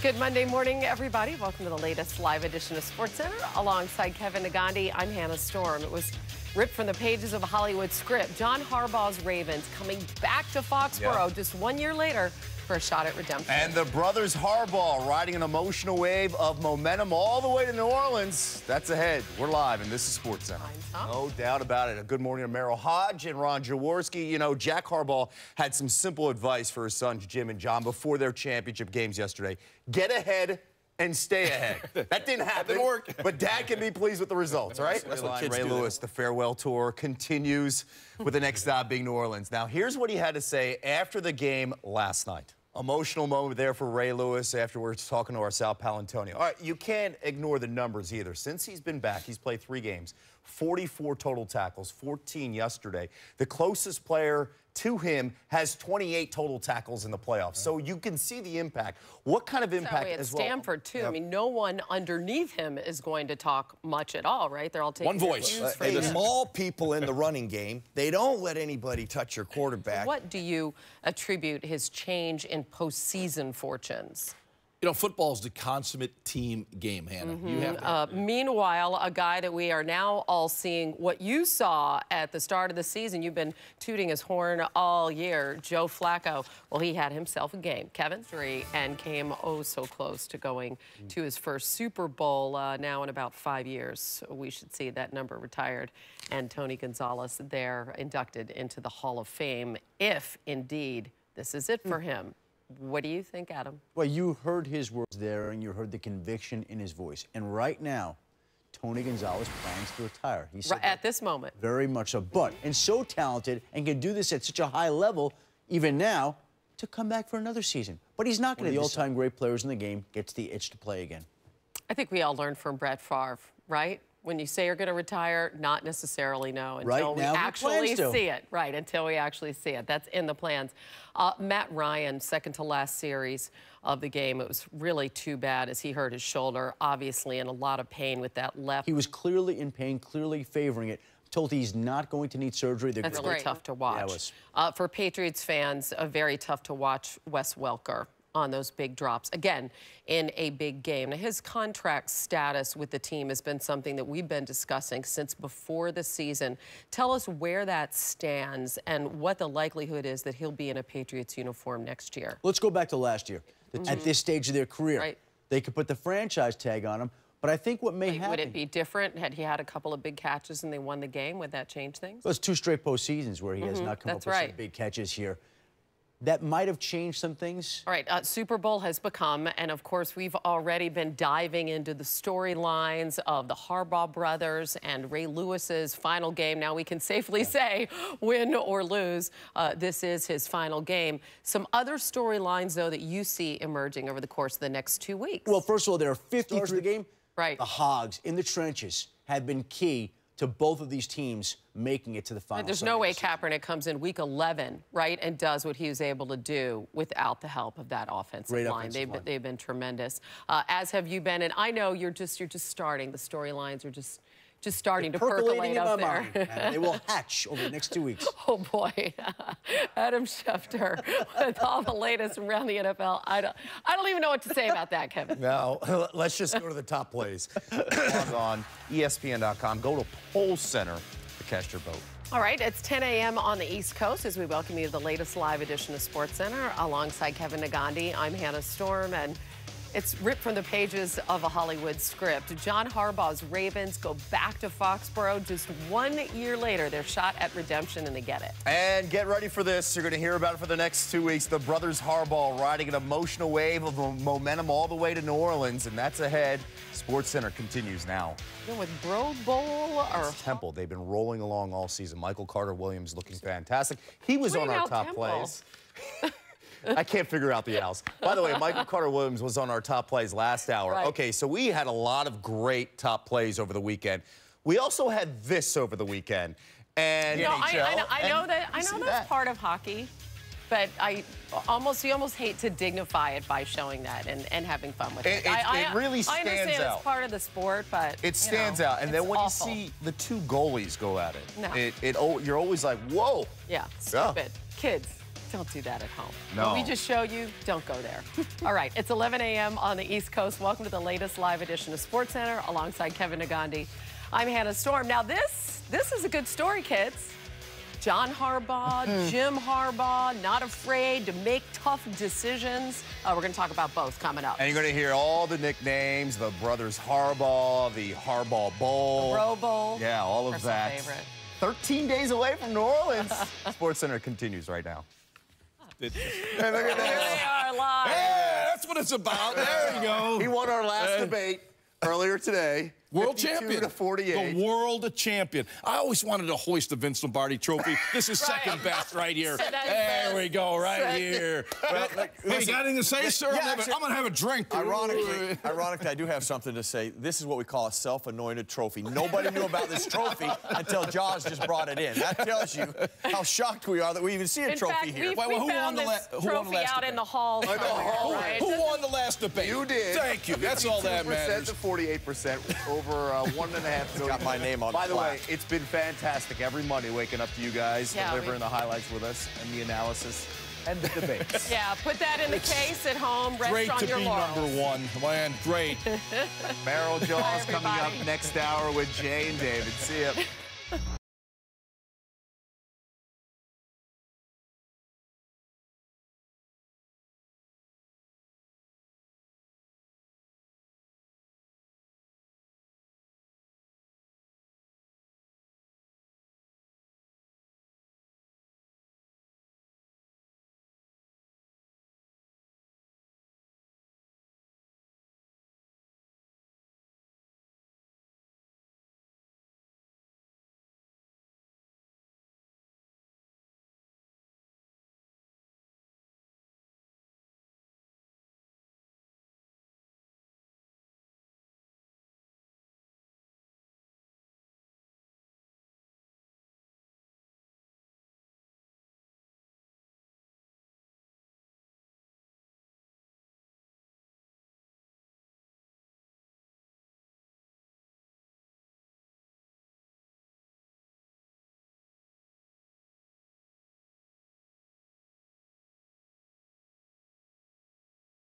Good Monday morning, everybody. Welcome to the latest live edition of SportsCenter. Alongside Kevin Nagandi, I'm Hannah Storm. It was ripped from the pages of a Hollywood script. John Harbaugh's Ravens coming back to Foxborough just 1 year later for a shot at redemption. And the brothers Harbaugh riding an emotional wave of momentum all the way to New Orleans. That's ahead. We're live, and this is SportsCenter. No doubt about it. A good morning to Merrill Hodge and Ron Jaworski. You know, Jack Harbaugh had some simple advice for his sons, Jim and John, before their championship games yesterday. Get ahead and stay ahead. That didn't happen. That didn't work. But Dad can be pleased with the results, right? That's what kids Ray do. Lewis, the farewell tour continues with the next stop being New Orleans. Now, here's what he had to say after the game last night. Emotional moment there for Ray Lewis afterwards talking to our Sal Palantonio. All right, you can't ignore the numbers either. Since he's been back, he's played 3 games, 44 total tackles, 14 yesterday. The closest player to him has 28 total tackles in the playoffs. So you can see the impact. What kind of impact as well? Stanford, too. Yep. I mean, no one underneath him is going to talk much at all, right? They're all taking one voice. They maul people in the running game. They don't let anybody touch your quarterback. What do you attribute his change in postseason fortunes? You know, football is the consummate team game, Hannah. You have to meanwhile, a guy that we are now all seeing what you saw at the start of the season, you've been tooting his horn all year, Joe Flacco. Well, he had himself a game, Kevin, 3, and came oh so close to going to his first Super Bowl now in about 5 years. We should see that number retired. And Tony Gonzalez there inducted into the Hall of Fame, if indeed this is it for him. What do you think, Adam? Well, you heard his words there, and you heard the conviction in his voice. And right now, Tony Gonzalez plans to retire. He said at this moment. Very much so. But, and so talented, and can do this at such a high level, even now, to come back for another season. But he's not going to be the all-time great players in the game, gets the itch to play again. I think we all learned from Brett Favre, right? When you say you're going to retire, not necessarily know until we actually see it. Right, until we actually see it. That's in the plans. Matt Ryan, second to last series of the game. It was really too bad as he hurt his shoulder, obviously in a lot of pain with that left. He was clearly in pain, clearly favoring it. Told he's not going to need surgery. That's really tough to watch. Yeah, for Patriots fans, very tough to watch Wes Welker on those big drops, again, in a big game. Now, his contract status with the team has been something that we've been discussing since before the season. Tell us where that stands and what the likelihood is that he'll be in a Patriots uniform next year. Let's go back to last year. At this stage of their career, they could put the franchise tag on him, but I think what may happen... Would it be different had he had a couple of big catches and they won the game? Would that change things? Well, it's 2 straight postseasons where he has not come up with some big catches here. That might have changed some things. All right, Super Bowl has become, and of course, we've already been diving into the storylines of the Harbaugh brothers and Ray Lewis's final game. Now we can safely say, win or lose, this is his final game. Some other storylines, though, that you see emerging over the course of the next 2 weeks. Well, first of all, there are 50 stars in the game. Right. The Hogs in the trenches have been key to both of these teams making it to the final. There's no way Kaepernick comes in week 11, right, and does what he was able to do without the help of that offensive line. They've been tremendous, as have you been. And I know you're just starting. The storylines are just starting to percolate up there. And they will hatch over the next 2 weeks. Oh, boy. Adam Schefter with all the latest around the NFL. I don't even know what to say about that, Kevin. Now, let's just go to the top plays. Log on ESPN.com. Go to Poll Center to cast your vote. All right, it's 10 a.m. on the East Coast as we welcome you to the latest live edition of SportsCenter. Alongside Kevin Nagandi, I'm Hannah Storm, and it's ripped from the pages of a Hollywood script. John Harbaugh's Ravens go back to Foxborough just 1 year later. Their shot at redemption, and they get it. And get ready for this. You're going to hear about it for the next 2 weeks. The brothers Harbaugh riding an emotional wave of momentum all the way to New Orleans, and that's ahead. SportsCenter continues now. You know, with Bro Bowl or Temple, they've been rolling along all season. Michael Carter-Williams looking fantastic. He was on our top plays. I can't figure out the owls. By the way, Michael Carter-Williams was on our top plays last hour. Right. Okay, so we had a lot of great top plays over the weekend. We also had this over the weekend. And you know, I know that's part of hockey, but you almost hate to dignify it by showing that and having fun with it. It really stands out. I understand it's part of the sport, but it stands out. And then when you see the 2 goalies go at it, you're always like, whoa. Yeah, stupid. Kids. Don't do that at home. No. What we just showed you, don't go there. All right, it's 11 a.m. on the East Coast. Welcome to the latest live edition of SportsCenter alongside Kevin Nagandi. I'm Hannah Storm. Now this is a good story, kids. John Harbaugh, Jim Harbaugh, not afraid to make tough decisions. We're going to talk about both coming up. And you're going to hear all the nicknames, the brothers Harbaugh, the Harbaugh Bowl. The Bro Bowl. Yeah, all of Personal that. favorite. 13 days away from New Orleans. SportsCenter continues right now. Hey, look at Here that. they are live. that's what it's about. There you go. He won our last debate earlier today. World 52 champion. to 48. The world champion. I always wanted to hoist the Vince Lombardi trophy. This is Right. second best right here. So that's There best. we go, right Second. here. Hey, you got anything to say, sir? Yeah, I'm actually- going to have a drink. Ironically, I do have something to say. This is what we call a self-anointed trophy. Nobody knew about this trophy until Jaws just brought it in. That tells you how shocked we are that we even see a In trophy fact, here. we Well, who found won the this who won the trophy last out debate? in the hall somewhere, right? Who won the last debate? You did. Thank you. That's all that 52% matters. to 48%, over 1.5 million. Got my name on By the way, plaque. it's been fantastic every Monday waking up to you guys, Yeah, delivering the highlights with us and the analysis and the debates. Yeah, put that in the case at home. Rest Great on to your be laurels. number one. Man, great. Meryl Jaws Bye, coming up everybody. next hour with Jay and David. See ya.